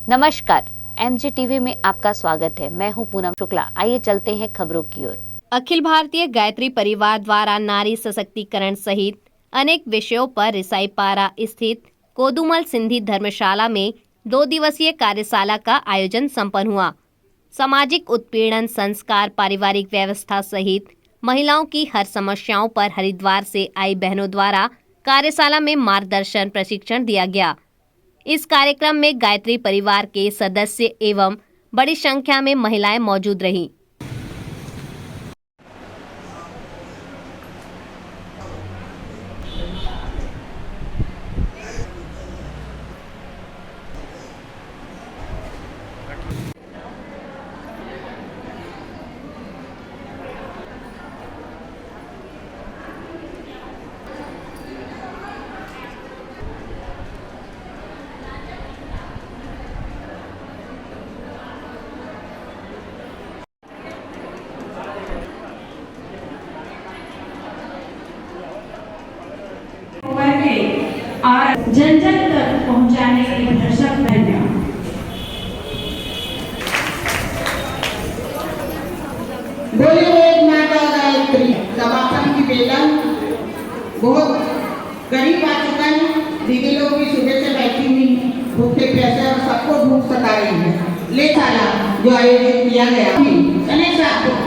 नमस्कार, MG TV में आपका स्वागत है। मैं हूं पूनम शुक्ला। आइए चलते हैं खबरों की ओर। अखिल भारतीय गायत्री परिवार द्वारा नारी सशक्तिकरण सहित अनेक विषयों पर रिसाईपारा स्थित कोदुमल सिंधी धर्मशाला में 2 दिवसीय कार्यशाला का आयोजन संपन्न हुआ। सामाजिक उत्पीड़न, संस्कार, पारिवारिक व्यवस्था सहित महिलाओं की हर समस्याओं पर हरिद्वार से आई बहनों द्वारा कार्यशाला में मार्गदर्शन प्रशिक्षण दिया गया। इस कार्यक्रम में गायत्री परिवार के सदस्य एवं बड़ी संख्या में महिलाएं मौजूद रहीं। और जन जन तक पहुंचाने के भरसक बन बोलिए माता गायत्री। समापन की बेला बहुत करीब आ चुका है। दीदी लोग भी सुबह से बैठी हुई भूखे प्यासे और सबको भूख सता रही है। ले साला जो आयोजित किया गया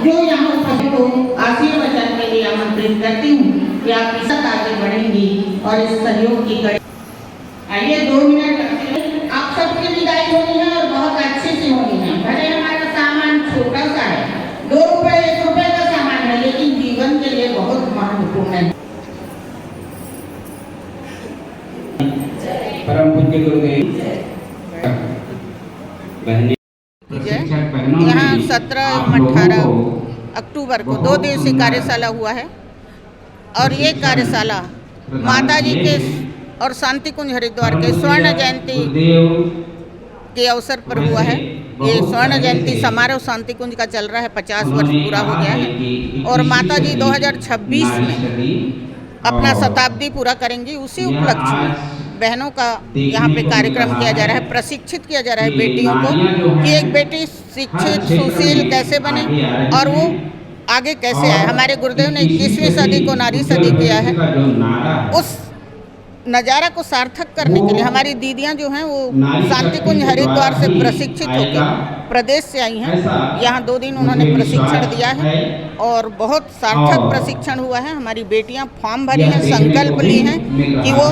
जो यहाँ उपस्थित हो आशीर्वचन के लिए आमंत्रित करती हूँ कि आप इस आगे बढ़ेंगी और इस सहयोग की कड़ी। आइए 2 मिनट आप सबकी विदाई होनी है और बहुत अच्छे से होनी है। भले हमारा सामान छोटा सा है, 2 रुपए 1 रुपए का सामान है, लेकिन जीवन के लिए बहुत महत्वपूर्ण है। परम पूज्य गुरुदेव यहाँ 17 एवं 18 अक्टूबर को 2 दिवसीय कार्यशाला हुआ है और ये कार्यशाला माता जी के और शांति कुंज हरिद्वार के स्वर्ण जयंती के अवसर पर हुआ है। ये स्वर्ण जयंती समारोह शांति कुंज का चल रहा है, 50 वर्ष पूरा हो गया है और माता जी 2026 में अपना शताब्दी पूरा करेंगी। उसी उपलक्ष्य में बहनों का यहाँ पे कार्यक्रम किया जा रहा है, प्रशिक्षित किया जा रहा है बेटियों को कि एक बेटी शिक्षित सुशील कैसे बने और वो आगे कैसे आए। हमारे गुरुदेव ने 21वीं सदी को नारी सदी किया है। उस नज़ारा को सार्थक करने के लिए हमारी दीदियां जो हैं वो शांति कुंज हरिद्वार से प्रशिक्षित होकर प्रदेश से आई हैं। यहाँ 2 दिन उन्होंने प्रशिक्षण दिया है और बहुत सार्थक प्रशिक्षण हुआ है। हमारी बेटियां फॉर्म भरी हैं, संकल्प ली हैं कि वो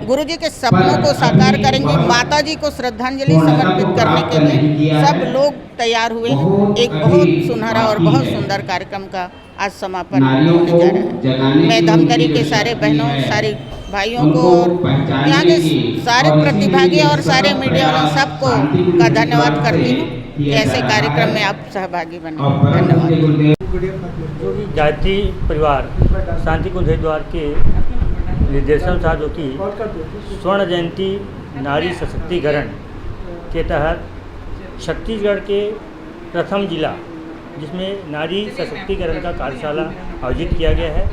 गुरुजी के सपनों को साकार करेंगी। माता जी को श्रद्धांजलि समर्पित करने के लिए सब लोग तैयार हुए हैं। एक बहुत सुनहरा और बहुत सुंदर कार्यक्रम का आज समापन होने जा रहा है। मैं धमतरी के सारे बहनों, सारे भाइयों को और यहाँ के सारे प्रतिभागी और सारे मीडिया वालों सबको का धन्यवाद करती हूँ कि ऐसे कार्यक्रम में आप सहभागी बने। धन्यवाद। गायत्री परिवार शांति कुंज हरिद्वार के निर्देशानुसार जो कि स्वर्ण जयंती नारी सशक्तिकरण के तहत छत्तीसगढ़ के प्रथम जिला जिसमें नारी सशक्तिकरण का कार्यशाला आयोजित किया गया है,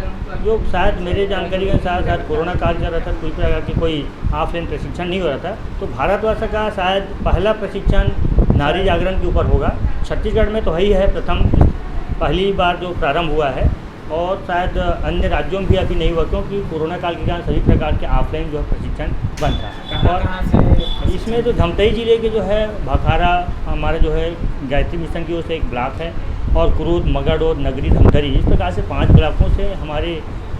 जो शायद मेरे जानकारी के अनुसार शायद कोरोना काल चल रहा था, कोई प्रकार की कोई ऑफलाइन प्रशिक्षण नहीं हो रहा था। तो भारतवर्ष का शायद पहला प्रशिक्षण नारी जागरण के ऊपर होगा। छत्तीसगढ़ में तो है ही है, पहली बार जो प्रारंभ हुआ है और शायद अन्य राज्यों में भी अभी नहीं हुआ, क्योंकि कोरोना काल के कारण सभी प्रकार के ऑफलाइन जो है प्रशिक्षण बंद था। और इसमें जो धमतरी जिले के जो है भखारा हमारा जो है गायत्री मिशन की ओर से एक ब्लॉक है और क्रूद, मगरडोर, नगरी, धमतरी, इस प्रकार से 5 ब्लॉकों से हमारे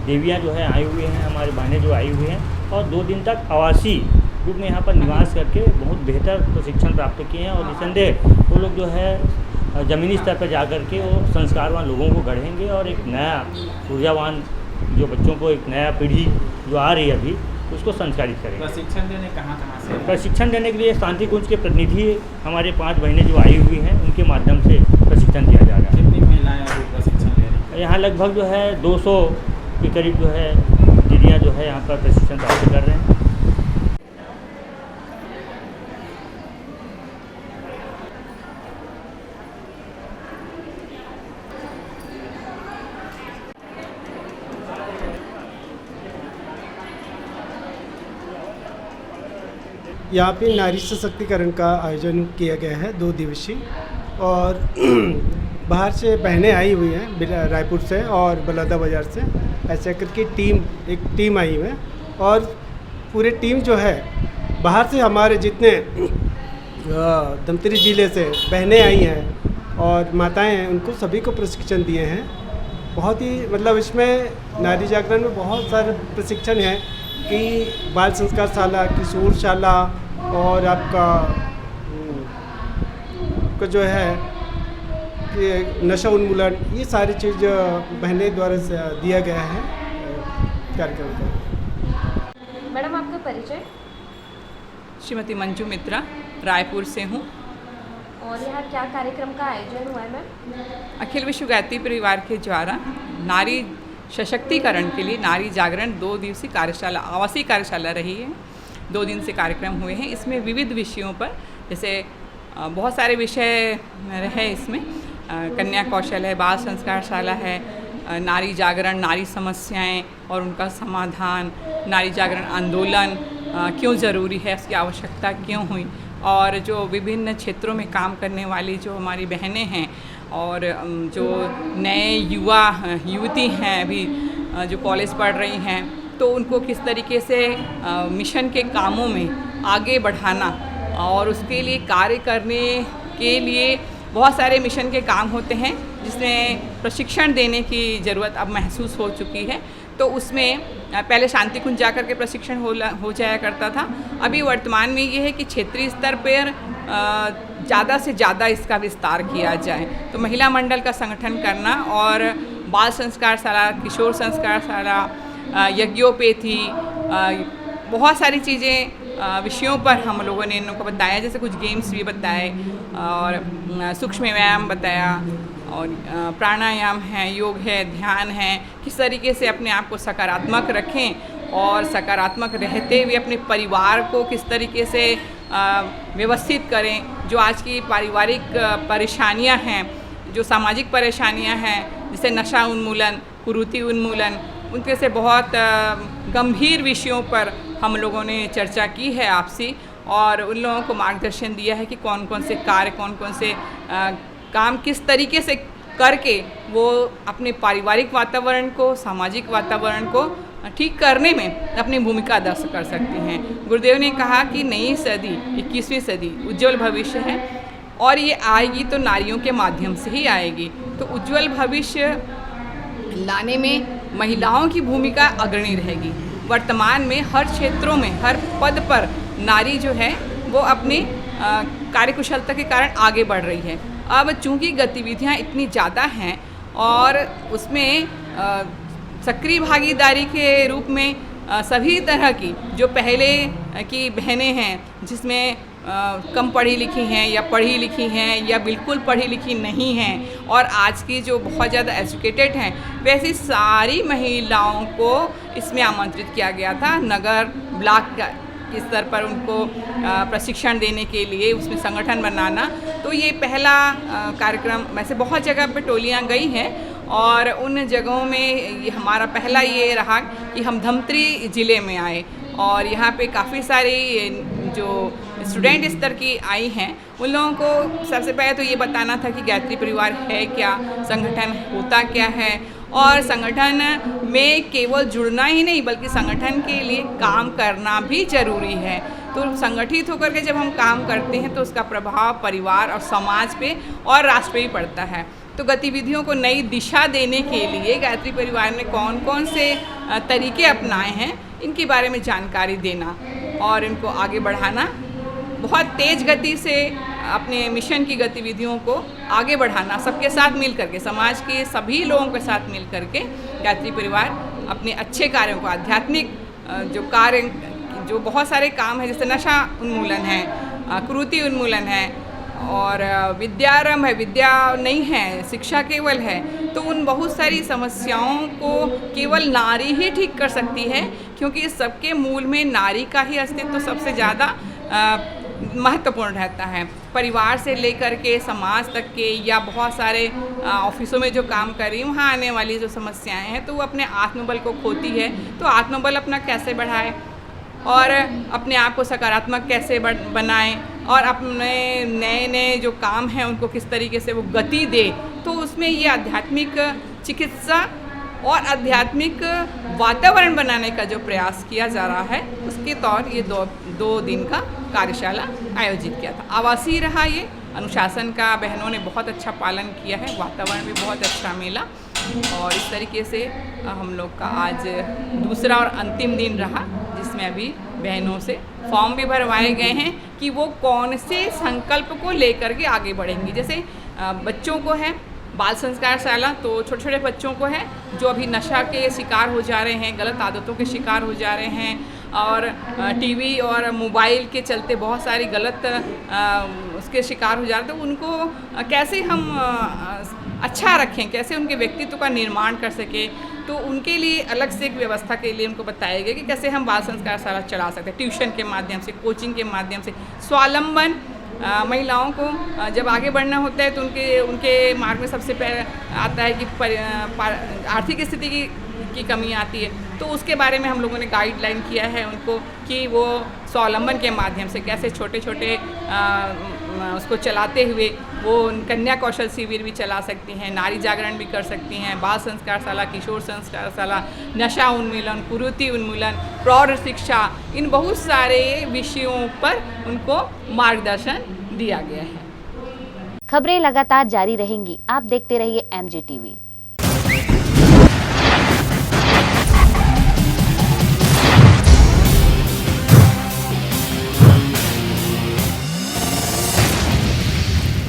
देवियाँ जो है आई हुई हैं, हमारे बहनें जो आई हुई हैं और 2 दिन तक आवासीय रूप में यहाँ पर निवास करके बहुत बेहतर प्रशिक्षण प्राप्त किए हैं। और निसंदेह वो लोग जो है ज़मीनी स्तर पर जाकर के वो संस्कारवान लोगों को गढ़ेंगे और एक नया ऊर्जावान जो बच्चों को एक नया पीढ़ी जो आ रही है अभी उसको संस्कारित करेंगे। प्रशिक्षण देने कहाँ से? प्रशिक्षण देने के लिए शांति कुंज के प्रतिनिधि हमारे 5 बहनें जो आई हुई हैं उनके माध्यम से प्रशिक्षण दिया जा रहा है। कितनी महिलाएं अभी प्रशिक्षण ले रही हैं? यहाँ लगभग जो है 200 के करीब जो है दीदियाँ जो है यहाँ पर प्रशिक्षण प्राप्त कर रहे हैं। यहाँ पे नारी सशक्तिकरण का आयोजन किया गया है 2 दिवसीय, और बाहर से बहनें आई हुई हैं रायपुर से और बलौदा बाज़ार से, ऐसे करके एक टीम आई हुई है। और पूरे टीम जो है बाहर से हमारे जितने धमतरी ज़िले से बहनें आई हैं और माताएं हैं, उनको सभी को प्रशिक्षण दिए हैं। बहुत ही मतलब इसमें नारी जागरण में बहुत सारे प्रशिक्षण हैं कि बाल संस्कार शाला, किशोर शाला और आपका जो है कि नशा उन्मूलन, ये सारी चीज़ बहनें द्वारा से दिया गया है कार्यक्रम का। मैडम आपका परिचय? श्रीमती मंजू मित्रा, रायपुर से हूँ। और यहाँ क्या कार्यक्रम का आयोजन हुआ है मैम? अखिल विश्व गायत्री परिवार के द्वारा नारी सशक्तिकरण के लिए नारी जागरण 2 दिवसीय कार्यशाला, आवासीय कार्यशाला रही है। 2 दिन से कार्यक्रम हुए हैं। इसमें विविध विषयों पर, जैसे बहुत सारे विषय रहे इसमें, कन्या कौशल है, बाल संस्कार शाला है, नारी जागरण, नारी समस्याएं और उनका समाधान, नारी जागरण आंदोलन क्यों ज़रूरी है, उसकी आवश्यकता क्यों हुई, और जो विभिन्न क्षेत्रों में काम करने वाली जो हमारी बहनें हैं और जो नए युवती हैं अभी जो कॉलेज पढ़ रही हैं, तो उनको किस तरीके से मिशन के कामों में आगे बढ़ाना और उसके लिए कार्य करने के लिए बहुत सारे मिशन के काम होते हैं जिसमें प्रशिक्षण देने की ज़रूरत अब महसूस हो चुकी है। तो उसमें पहले शांति कुंज जा कर के प्रशिक्षण हो जाया करता था। अभी वर्तमान में ये है कि क्षेत्रीय स्तर पर ज़्यादा से ज़्यादा इसका विस्तार किया जाए। तो महिला मंडल का संगठन करना और बाल संस्कार शाला, किशोर संस्कार शाला, यज्ञोपैथी, बहुत सारी चीज़ें विषयों पर हम लोगों ने इनको बताया, जैसे कुछ गेम्स भी बताए और सूक्ष्म व्यायाम बताया और प्राणायाम है, योग है, ध्यान है, किस तरीके से अपने आप को सकारात्मक रखें और सकारात्मक रहते हुए अपने परिवार को किस तरीके से व्यवस्थित करें। जो आज की पारिवारिक परेशानियां हैं, जो सामाजिक परेशानियां हैं, जैसे नशा उन्मूलन, कुरीति उन्मूलन, उनके से बहुत गंभीर विषयों पर हम लोगों ने चर्चा की है आपसी, और उन लोगों को मार्गदर्शन दिया है कि कौन कौन से कार्य, कौन कौन से काम किस तरीके से करके वो अपने पारिवारिक वातावरण को, सामाजिक वातावरण को ठीक करने में अपनी भूमिका अदा कर सकते हैं। गुरुदेव ने कहा कि नई सदी, 21वीं सदी उज्जवल भविष्य है और ये आएगी तो नारियों के माध्यम से ही आएगी। तो उज्जवल भविष्य लाने में महिलाओं की भूमिका अग्रणी रहेगी। वर्तमान में हर क्षेत्रों में, हर पद पर नारी जो है वो अपने कार्यकुशलता के कारण आगे बढ़ रही है। अब चूंकि गतिविधियां इतनी ज़्यादा हैं और उसमें सक्रिय भागीदारी के रूप में सभी तरह की जो पहले की बहनें हैं, जिसमें कम पढ़ी लिखी हैं या पढ़ी लिखी हैं या बिल्कुल पढ़ी लिखी नहीं हैं, और आज की जो बहुत ज़्यादा एजुकेटेड हैं, वैसी सारी महिलाओं को इसमें आमंत्रित किया गया था। नगर ब्लॉक के स्तर पर उनको प्रशिक्षण देने के लिए उसमें संगठन बनाना। तो ये पहला कार्यक्रम, वैसे बहुत जगह पे टोलियाँ गई हैं और उन जगहों में ये हमारा पहला ये रहा कि हम धमतरी ज़िले में आए और यहाँ पे काफ़ी सारी जो स्टूडेंट स्तर की आई हैं, उन लोगों को सबसे पहले तो ये बताना था कि गायत्री परिवार है क्या, संगठन होता क्या है, और संगठन में केवल जुड़ना ही नहीं बल्कि संगठन के लिए काम करना भी ज़रूरी है। तो संगठित होकर के जब हम काम करते हैं तो उसका प्रभाव परिवार और समाज पे और राष्ट्र पे भी पड़ता है। तो गतिविधियों को नई दिशा देने के लिए गायत्री परिवार ने कौन कौन से तरीके अपनाए हैं, इनके बारे में जानकारी देना और इनको आगे बढ़ाना, बहुत तेज़ गति से अपने मिशन की गतिविधियों को आगे बढ़ाना, सबके साथ मिल करके, समाज के सभी लोगों के साथ मिल करके गायत्री परिवार अपने अच्छे कार्यों को, आध्यात्मिक जो कार्य, जो बहुत सारे काम हैं, जैसे नशा उन्मूलन है, कुरीति उन्मूलन है और विद्यारंभ है, विद्या नहीं है, शिक्षा केवल है, तो उन बहुत सारी समस्याओं को केवल नारी ही ठीक कर सकती है, क्योंकि इस सबके मूल में नारी का ही अस्तित्व सबसे ज़्यादा महत्वपूर्ण रहता है। परिवार से लेकर के समाज तक के या बहुत सारे ऑफिसों में जो काम कर रही है, वहाँ आने वाली जो समस्याएं हैं, तो वो अपने आत्मबल को खोती है। तो आत्मबल अपना कैसे बढ़ाए, और अपने आप को सकारात्मक कैसे बनाएं और अपने नए नए जो काम हैं उनको किस तरीके से वो गति दे। तो उसमें ये आध्यात्मिक चिकित्सा और आध्यात्मिक वातावरण बनाने का जो प्रयास किया जा रहा है उसके तौर ये दो दिन का कार्यशाला आयोजित किया था। आवासीय रहा ये, अनुशासन का बहनों ने बहुत अच्छा पालन किया है, वातावरण भी बहुत अच्छा मिला और इस तरीके से हम लोग का आज दूसरा और अंतिम दिन रहा जिसमें अभी बहनों से फॉर्म भी भरवाए गए हैं कि वो कौन से संकल्प को लेकर के आगे बढ़ेंगी। जैसे बच्चों को है बाल संस्कार शाला, तो छोटे छोटे बच्चों को है जो अभी नशा के शिकार हो जा रहे हैं, गलत आदतों के शिकार हो जा रहे हैं और टीवी और मोबाइल के चलते बहुत सारी गलत उसके शिकार हो जा रहे हैं। तो उनको कैसे हम अच्छा रखें, कैसे उनके व्यक्तित्व का निर्माण कर सके, तो उनके लिए अलग से एक व्यवस्था के लिए उनको बताया गया कि कैसे हम बाल संस्कार शाला चला सकते हैं, ट्यूशन के माध्यम से, कोचिंग के माध्यम से। स्वावलंबन महिलाओं को जब आगे बढ़ना होता है तो उनके मार्ग में सबसे पहले आता है कि आर्थिक स्थिति की कमी आती है, तो उसके बारे में हम लोगों ने गाइडलाइन किया है उनको कि वो स्वावलंबन के माध्यम से कैसे छोटे छोटे उसको चलाते हुए वो कन्या कौशल शिविर भी चला सकती हैं, नारी जागरण भी कर सकती हैं, बाल संस्कार शाला, किशोर संस्कार शाला, नशा उन्मूलन, कुरीति उन्मूलन, प्रौढ़ शिक्षा, इन बहुत सारे विषयों पर उनको मार्गदर्शन दिया गया है। खबरें लगातार जारी रहेंगी, आप देखते रहिए MJ TV।